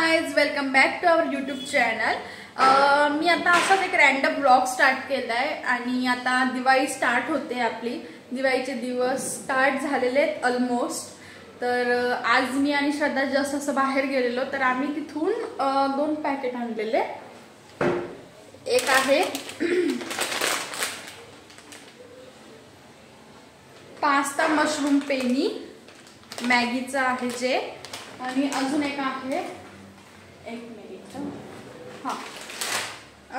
Guys, welcome back to our YouTube channel. मी आता असाच एक रॅन्डम ब्लॉग स्टार्ट केलाय आणि आता दिवाळी स्टार्ट होते. आपली दिवाळीचे दिवस स्टार्ट झालेले आहेत ऑलमोस्ट. तर आज मी आणि श्रद्धा जस्ट असं बाहेर गेलेलो, तर आम्ही तिथून 2 पॅकेट आणलेले. एक आहे पास्ता मशरूम पेनी मॅगीचा आहे जे, आणि अजून एक आहे, एक मिनिट, हा,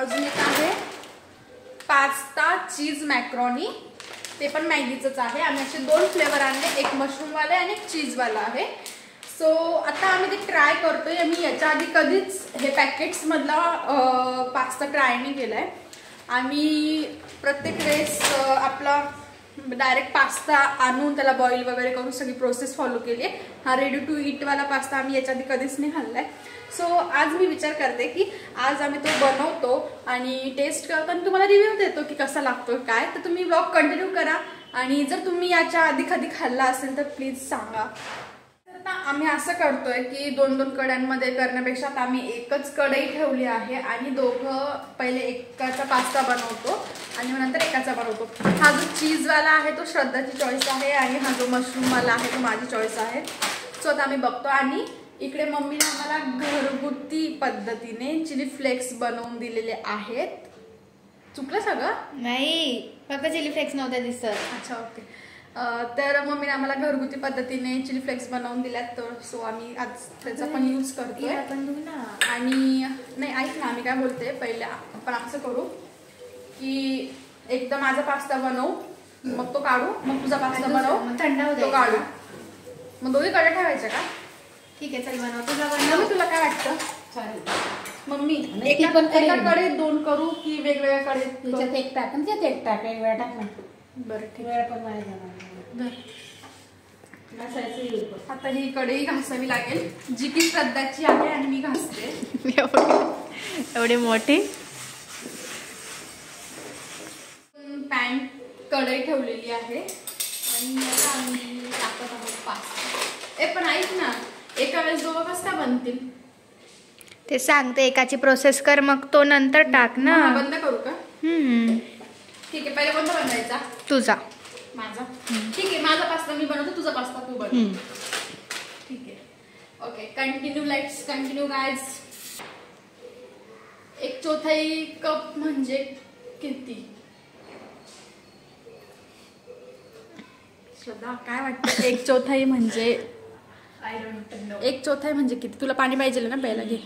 अजून एक आहे पास्ता चीज मॅक्रोनी, ते पण मॅगीचंच आहे. आम्ही असे 2 फ्लेवर आणले, एक मशरूम वाला आणि एक चीज वाला आहे. सो आता आम्ही ते ट्राय करतोय. आम्ही याच्या आधी कधीच हे पॅकेट्स मधला पास्ता ट्राय नाही केलाय. आम्ही प्रत्येक वेळेस आपला डायरेक्ट पास्ता आणून त्याला बॉईल वगैरे करून सगळी प्रोसेस फॉलो केली आहे. हा रेडी टू ईट वाला पास्ता आम्ही याच्या आधी कधीच नाही खाल्लाय. सो आज मी विचार करते की आज आम्ही तो बनवतो आणि टेस्ट करतो आणि तुम्हाला रिव्ह्यू देतो की कसा लागतो काय. तर तुम्ही ब्लॉग कंटिन्यू करा आणि जर तुम्ही याच्या आधी कधी खाल्ला असेल तर प्लीज सांगा. आता आम्ही असं करतोय की 2-2 कढयांमध्ये करण्यापेक्षा आता आम्ही एकच कढई ठेवली आहे आणि दोघं पहिले एकाचा पास्ता बनवतो आणि नंतर एकाचा बनवतो. हा जो चीजवाला आहे तो श्रद्धाची चॉईस आहे आणि हा जो मशरूमवाला आहे तो माझी चॉईस आहे. सो आता आम्ही बघतो. आणि इकडे मम्मीने आम्हाला घरगुती पद्धतीने चिली फ्लेक्स बनवून दिलेले आहेत. चुकलं सगळं? नाही, फक्त चिली फ्लेक्स नव्हते दिसत. अच्छा, ओके. तर मम्मीने आम्हाला घरगुती पद्धतीने चिली फ्लेक्स बनवून दिल्यात, तर सो आम्ही आज त्याचा पण यूज करतोय. आणि नाही, ऐक ना, आम्ही काय बोलते, पहिले आपण असं करू की एकदा माझा पास्ता बनवू, मग तो काढू, मग तुझा पास्ता बनव, थंड होऊ तो काढू, मग दोघी कडे ठेवायचं का? ठीक आहे, चल बनव. तुझा बनव. तुला काय वाटतं? चालेल. मम्मी एकाकडे 2 करू की वेगवेगळ्या कडे? त्याच्यात एक टाक आणि त्यात एक टाक, एक वेळा टाक ना. बरं, ठीक. वेळ पण नाही जाणार. आता ही कढई घासावी लागेल, जी की श्रद्धाची आहे आणि मी घासते. एवढे मोठे पॅन कढई ठेवलेली आहे आणि आता आम्ही टाकत आहोत पास्ता. पण ऐक ना, एका वेळेस दोघं कसं बनतील ते सांगते. एकाची प्रोसेस कर, मग तो नंतर टाक ना. बंद करू का? ठीक आहे, पहिले कोणता बनवायचा? तुझा. माझा? ठीक आहे, माझा पास्ता मी बनवतो, तुझा पास्ता तू बनव. ठीक आहे, okay. Continue, let's continue guys. 1/4 cup म्हणजे किती? श्रद्धा, काय वाटतं 1/4 म्हणजे? 1/4 म्हणजे किती? तुला पाणी पाहिजे ना, प्यायला घे.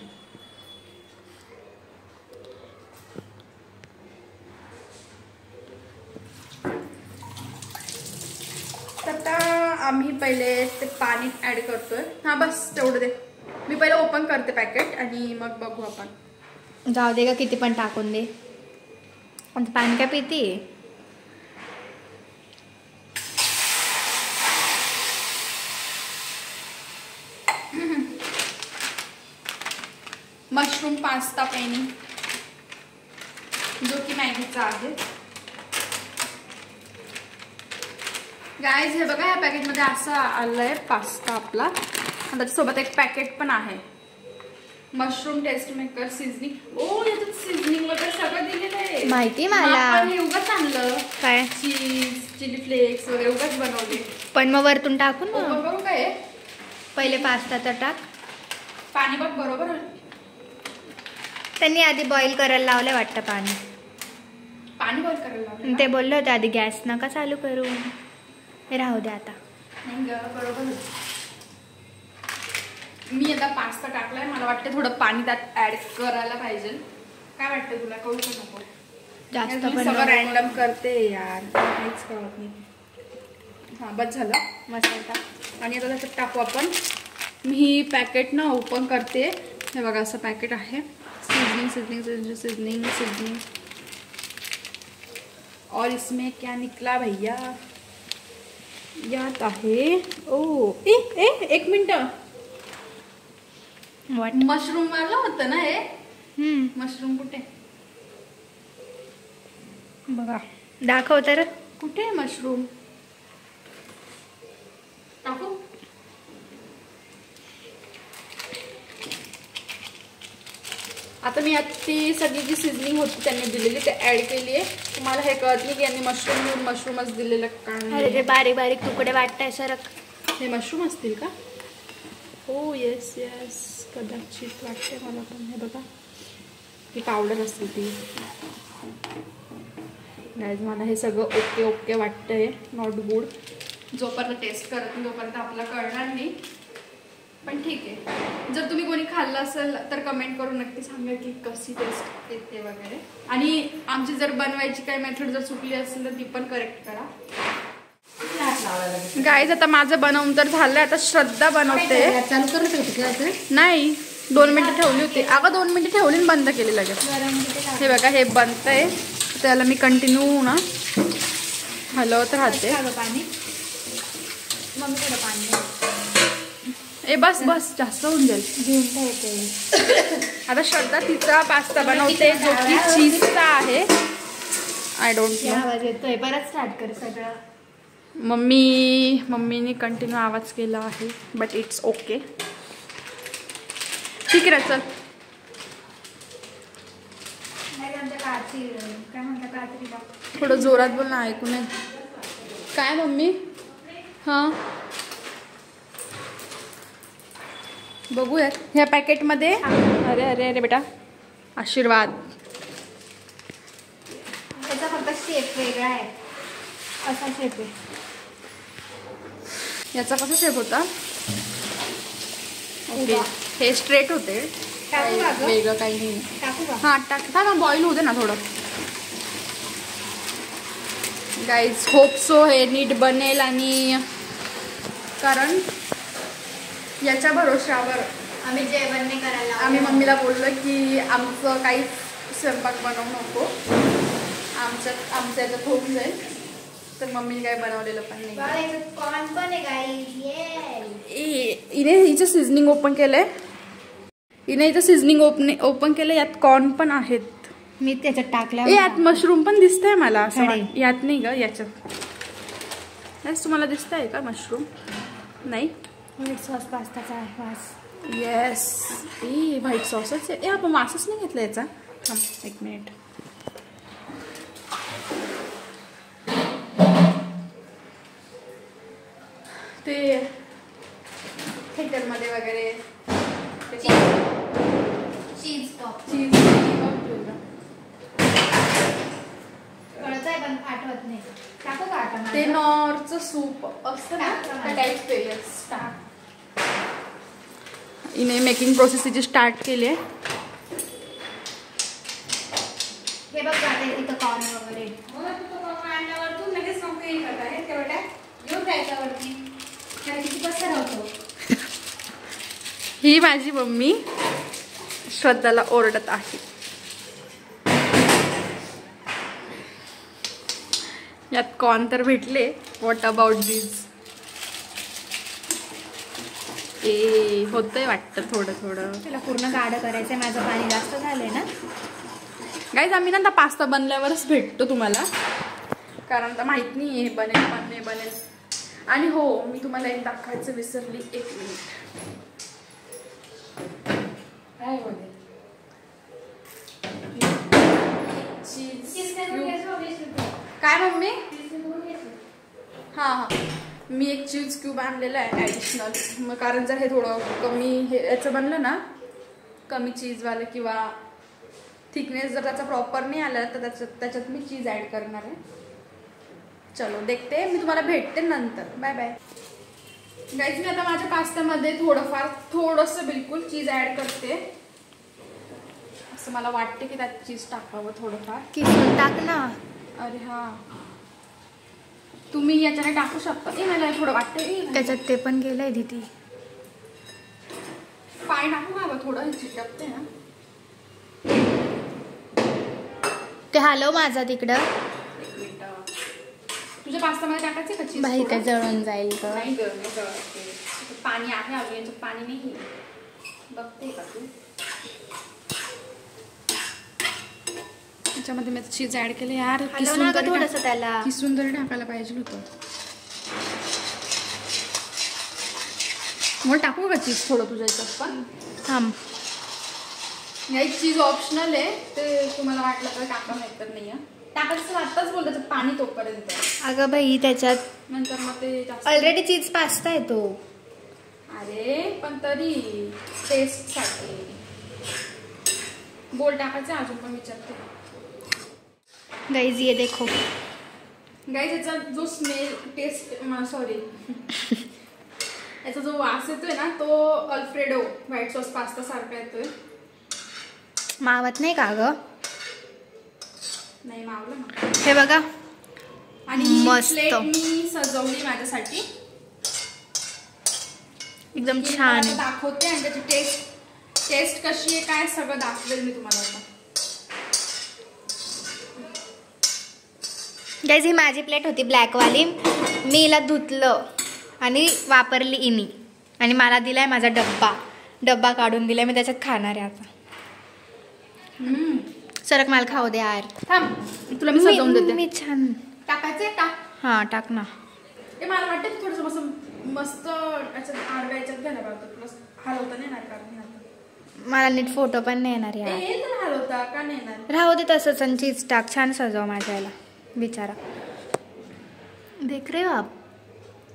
आता आम्ही पहिले ते पाणी ऍड करतोय. हा, बस तेवढं दे. मी पहिले ओपन करते पॅकेट आणि मग बघू आपण. जाऊ दे का, किती पण टाकून दे. आणि पाणी काय पिती? मशरूम पास्ता पेनी, जो की मॅगीचा आहे. गाइस, हे बघा, या पॅकेट मध्ये असं आलंय पास्ता आपला. आणि त्याच्यासोबत एक पॅकेट पण आहे, मशरूम टेस्ट मेकर सीझनिंग. ओ, याच्यात सीझनिंग वगैरे सगळं दिलेलं आहे. माहिती मला. उगाच आणलं काय? चीज, चिली फ्लेक्स वगैरे उगाच बनवले. पण मग वरतून टाकून बरोबर काय? पहिले पास्ता तर टाक. पाणी बघ बरोबर. त्यांनी आधी बॉईल करायला लावलं वाटतं पाणी. पाणी बॉईल करायला लावलं? ते बोलले होते आधी गॅस नका चालू करू. राहू दे आता. नाही ग, बरोबर. मी आता पास्ता टाकलाय, मला वाटतं थोडं पाणी त्यात ऍड करायला पाहिजे. काय वाटतं तुला, कळू का नको? जास्त पण सगळं रॅन्डम करते यार, काहीच कळत नाही. हा, बस झालं मसाला. आणि आता त्याच्यात टाकू आपण. मी ही पॅकेट ना ओपन करते. हे बघा, असं पॅकेट आहे. Seasoning seasoning seasoning seasoning seasoning. और इसमें क्या निकला भैया? यात आहे, ओ एक मिनिट, मशरूम वाला होतं ना हे? मशरूम कुठे? बघा, दाखव तर. कुठे मशरूम? टाकू? आता मी ती सगळी जी सिझनिंग होती त्यांनी दिलेली ते ऍड केली आहे. तुम्हाला हे कळत नाही की यांनी मशरूमच दिलेलं कारण. अरे ते बारीक बारीक तुकडे वाटताय सरक. हे मशरूम असतील का? हो येस येस कदाचित वाटते मला पण. हे बघा ही पावडर असते ती. गाईज मला हे सगळं ओके ओके वाटतंय. Not good. जोपर्यंत टेस्ट करत नाही तोपर्यंत आपल्याला कळणार नाही. पण ठीक आहे. जर तुम्ही कोणी खाल्लं असेल तर कमेंट करून नक्की सांगा की कशी टेस्ट येते वगैरे. आणि आमची जर बनवायची काही मेथड जर चुकली असेल तर ती पण करेक्ट करा. गाईज आता माझं बनवून तर झालंय. आता श्रद्धा बनवते. चालू करत होते नाही 2 मिनिटं ठेवली होती. अगं 2 मिनिटं ठेवली आणि बंद केली लगेच. हे बघा हे बनतंय. त्याला मी कंटिन्यू ना हलवत राहते. पाणी मम्मी थोडं पाणी. ए बस बस जास्त होऊन जाईल. घेऊन ठेवते. आता श्रद्धा तिचा पास्ता बनवते जो की चीजचा आहे. I don't know. आवाज येतोय. परत स्टार्ट कर सगळं. मम्मीने कंटिन्यू आवाज केला आहे बट इट्स ओके. ठीक आहे चल. थोडं जोरात बोल ना ऐकू नये. काय मम्मी? हां बघूयात ह्या पॅकेटमध्ये. अरे अरे अरे बेटा आशीर्वाद. त्याचा फक्त शेप वेगळा आहे. असा शेप आहे. याचा कसा शेप होता? ओके हे स्ट्रेट होते. वेगळं काही नाही. टाकू का? हां टाक ना. बॉईल होते ना थोडं. गाईज होप सो हे नीट बनेल. आणि कारण याच्या भरोशावर आम्ही जेवण नाही करायला. आम्ही मम्मीला बोललो की आमचं काही स्वयंपाक बनवू नको. आमच्या याच्यात होऊन जाईल. तर मम्मीने काही बनवलेलं पण नाही. कॉर्न पण आहे गाईज. हिने हिचं सिझनिंग ओपन केलंय. हिने हिचं सिझनिंग ओपन केलंय. यात कॉर्न पण आहेत. मी त्याच्यात टाकल्या. यात मशरूम पण दिसतंय मला असं. खडे. यात नाही ग याच्यात. येस तुम्हाला दिसतंय का मशरूम? नाही. व्हाईट सॉस पास्ताचा आहे वास. येस व्हाईट सॉसच आहे. आपण वासच नाही घेतला याचा. थांब 1 मिनिट. ते थिएटरमध्ये वगैरे चीज टॉप. चीज कळत आहे पण आठवत नाही. टाकू का आता? ते नॉरचं सूप असतं ना त्या टाईप पे. हिने मेकिंग प्रोसेस तिची स्टार्ट केली आहे. हे बघ जाते तिथं कॉर्न वगैरे. ही माझी मम्मी श्रद्धाला ओरडत आहे. यात कॉर्न तर भेटले. व्हॉट अबाउट दिस? होतंय वाटतं थोडं थोडं. त्याला पूर्ण गाढं करायचंय. माझं पाणी जास्त झालंय ना. गाईज आम्ही ना आता पास्ता बनल्यावरच भेटतो तुम्हाला. कारण आता माहित नाही हे बनेल पण नाही बनेल. आणि हो मी तुम्हाला एक दाखवायचं विसरली. 1 मिनिट. काय मम्मी? हां मी एक चीज क्यूब आणलेलं आहे ॲडिशनल. मग कारण जर हे थोडं कमी हे याचं बनलं ना कमी चीजवालं किंवा थिकनेस जर त्याचा प्रॉपर नाही आला तर त्याच्यात मी चीज ॲड करणार आहे. चलो देखते. मी तुम्हाला भेटते नंतर. Bye bye. गाईज मी आता माझ्या पास्त्यामध्ये थोडंसं बिलकुल चीज ॲड करते. असं मला वाटते की त्यात चीज टाकावं थोडंफार. किसून टाक ना. अरे हां तुम्ही याच्याने टाकू शकता. मला थोडं वाटतं त्याच्यात ते पण गेलंय दीदी. पाणी टाकू का थोडं? चिटकते ना. ते हलव माझा तिकडं. 1 मिनिट. तुझ्या पास्तामध्ये टाकायचे का चीज? बाई ते जळून जाईल ग. नाही पाणी आहे अजून याच्यात पाणी नाही. बघते का तू? त्याच्यामध्ये मी चीज ऍड केले. यार थोडस त्याला किसून तरी टाकायला पाहिजे होतं. मग टाकू का चीज थोडं तुझ्या याच्यात पण? थांब. नाही चीज ऑप्शनल आहे, ते तुम्हाला वाटलं तर टाका, नाही तर नाही. टाकायचं आत्ताच बोलतो पाणी तोपर्यंत. अगं बाई त्याच्यात नंतर मग ते जास्त ऑलरेडी चीज पास्ता येतो. अरे पण तरी टेस्ट साठी गोल टाकायचं अजून पण विचारते. गाइस ये देखो गाइस याचा जो स्मेल टेस्ट सॉरी याचा जो वास येतोय ना तो अल्फ्रेडो व्हाईट सॉस पास्ता सारखा येतोय. मावत नाही का ग? नाही मावलं ना. हे बघा आणि मस्त. प्लेट मी सजवली माझ्यासाठी एकदम की छान मला आहे. दाखवते आणि त्याची टेस्ट कशी आहे काय सगळं दाखवेल मी तुम्हाला आता. गाइस ही माझी प्लेट होती ब्लॅक वाली, मी हिला धुतलं आणि वापरली इनी आणि मला दिलाय माझा डब्बा काढून दिलाय, मी त्याच्यात खाणार आहे आता. सरक मला खाऊ दे यार. थांब तुला मी सजवून देते. मी छान टाकायचंय टाक. हा टाक ना. ते मला वाटतं थोडस मस्त याच्यात आडव्या याच्यात घ्यायला पाहिजे. प्लस हलवता नाही येणार कारण आता मला नीट फोटो पण नाही येणार यार. येईल तर हलवता का नाही येणार. राहू दे तसंच आणि चीज टाक. छान सजव माझ्या याला बिचारा. देख रे बाप.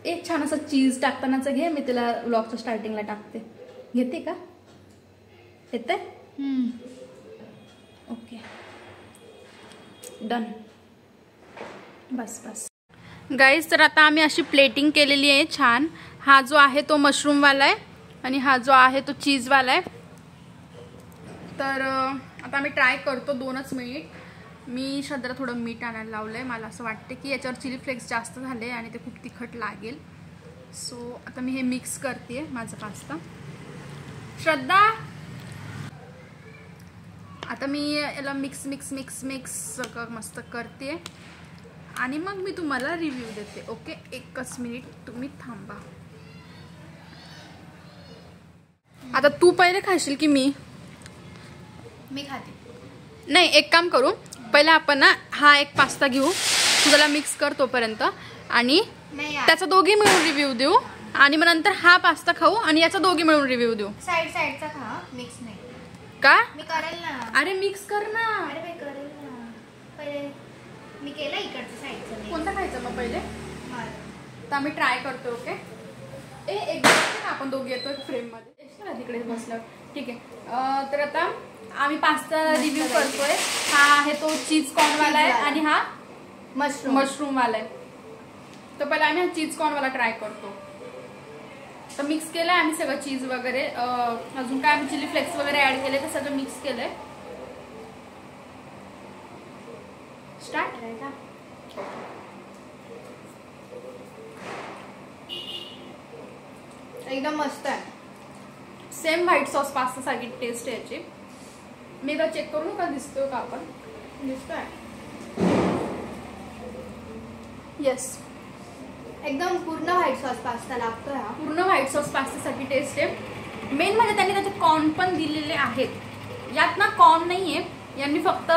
एक छान असं चीज टाकतानाच घे, मी तिला व्लॉगच्या स्टार्टिंगला टाकते. घेते का? येते. Okay done. बस गाईज, तर आता आम्ही अशी प्लेटिंग केलेली आहे छान. हा जो आहे तो मशरूमवाला आहे आणि हा जो आहे तो चीजवाला आहे. तर आता आम्ही ट्राय करतो 2च मिनिट. मी श्रद्धाला थोडं मीठ आणायला लावलंय. मला असं वाटतं की याच्यावर चिली फ्लेक्स जास्त झाले आणि ते खूप तिखट लागेल. सो आता मी हे मिक्स करते माझा पास्ता. श्रद्धा आता मी याला मिक्स मस्त करते आणि मग मी तुम्हाला रिव्ह्यू देते. ओके, 1च मिनिट तुम्ही थांबा. आता तू पहिले खाशील की मी खाते. नाही, एक काम करू, पहिले आपण ना हा एक पास्ता घेऊ, तुझ्याला मिक्स कर तोपर्यंत आणि त्याचा दोघी मिळून रिव्ह्यू देऊ आणि मग नंतर हा पास्ता खाऊ आणि याचा दोघी मिळून रिव्ह्यू देऊ. साईडचा खा, मिक्स नाही का? मी करेल ना. अरे मिक्स कर ना. अरे मी करेल ना. पहिले मी केलं इकडचं साईडचं. कोणता खायचं मग पहिले? तर आम्ही ट्राय करतो. ओके, एक आपण दोघे येतो फ्रेम मध्ये तिकडे बसलं. ठीक आहे. तर आता आम्ही पास्ता रिव्ह्यू करतोय. हा आहे तो चीज कॉर्नवाला आहे आणि हा मशरूमवाला आहे. तर पहिला आम्ही हा चीज कॉर्नवाला ट्राय करतो. तर मिक्स केलंय आम्ही सगळं चीज वगैरे, अजून काय आम्ही चिली फ्लेक्स वगैरे ऍड केले तर सगळं मिक्स केलंय. स्टार्ट करायचा. एकदम मस्त आहे. सेम व्हाईट सॉस पास्ता सारखी टेस्ट आहे याची. मी एकदा चेक करू का दिसतोय का आपण? दिसतोय. येस, एकदम पूर्ण व्हाईट सॉस पास्ता लागतोय हा. पूर्ण व्हाईट सॉस पास्तासाठी टेस्ट आहे. मेन म्हणजे त्यांनी त्याचे कॉर्न पण दिलेले आहेत. यात ना कॉर्न नाहीये, यांनी फक्त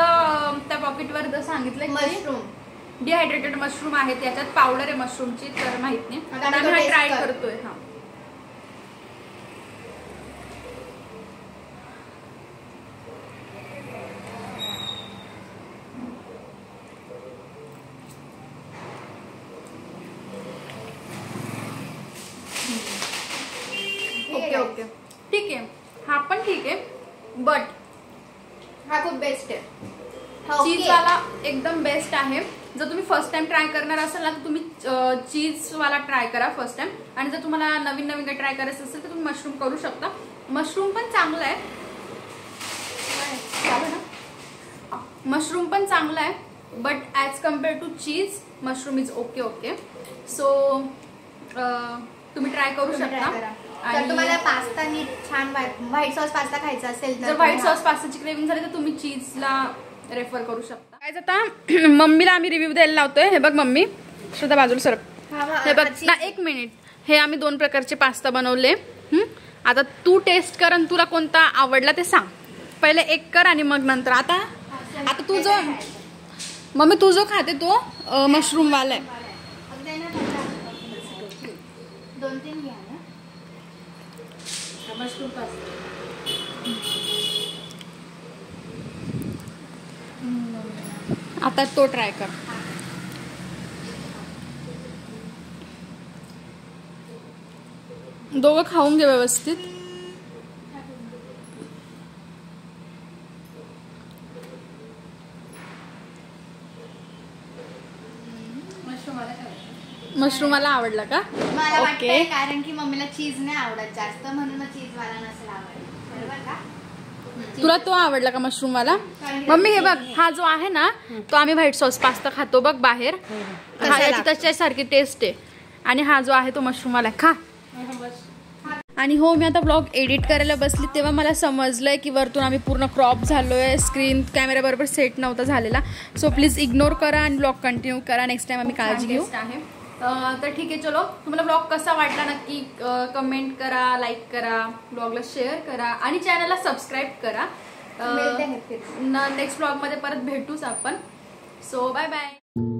त्या पॉकेटवर सांगितलंय मशरूम, डिहायड्रेटेड मशरूम आहेत. याच्यात पावडर आहे मशरूमची, तर माहित नाही. आता आम्ही ट्राय करतोय. हा ओके, ठीक आहे. हा पण ठीक आहे, बट हा खूप बेस्ट आहे. चीज वाला एकदम बेस्ट आहे. जर तुम्ही फर्स्ट टाइम ट्राय करणार असाल ना तर तुम्ही चीज वाला ट्राय करा फर्स्ट टाइम. आणि जर तुम्हाला नवीन काही ट्राय करायचं असेल तर तुम्ही मशरूम करू शकता. मशरूम पण चांगलं आहे. मशरूम पण चांगलं आहे, but as compare to cheese mushroom is okay. So तुम्ही ट्राय करू शकता. आणि तुम्हाला पास्ता नीट छान व्हाईट सॉस पास्ता खायचा असेल तर जर व्हाईट सॉस पास्ताची क्रेविंग झाली तर तुम्ही चीजला रेफर करू शकता. काय आता मम्मीला आम्ही रिव्ह्यू द्यायला लावतोय. हे बघ मम्मी, श्रद्धा बाजूला सरक. हे बघ ना, 1 मिनिट. हे आम्ही 2 प्रकारचे पास्ता बनवले. आता तू टेस्ट कर आणि तुला कोणता आवडला ते सांग. पहिले एक कर आणि मग नंतर आता तू जो मम्मी तू जो खाते तो मशरूम वाला आहे. 2-3 घ्या ना. मशरूम पास्ता आता तो ट्राय कर. दोघं खाऊन घे व्यवस्थित. मशरूम आवडला का? मला वाटतंय कारण की मम्मीला चीज नाही आवडत जास्त, म्हणून मग चीज वाला नसेल आवडत. बरोबर का? तुला तो आवडला का मशरूम वाला? मम्मी हे बघ, हा जो आहे ना तो आम्ही व्हाईट सॉस पास्ता खातो बघ बाहेर, हा याची तशासारखी टेस्ट आहे. आणि हा जो आहे तो मशरूम वाला खा. आणि हो, मी आता ब्लॉग एडिट करायला बसली तेव्हा मला समजलंय की वरतून आम्ही पूर्ण क्रॉप झालोय, स्क्रीन कॅमेरा बरोबर सेट नव्हता झालेला. सो प्लीज इग्नोर करा आणि ब्लॉग कंटिन्यू करा. नेक्स्ट टाइम आम्ही काळजी घेऊ. तर ठीक आहे, चलो. तुम्हाला ब्लॉग कसा वाटला नक्की कमेंट करा, लाईक करा, ब्लॉगला शेअर करा आणि चॅनलला सबस्क्राईब करा. नेक्स्ट ब्लॉगमध्ये परत भेटूच आपण. So bye bye.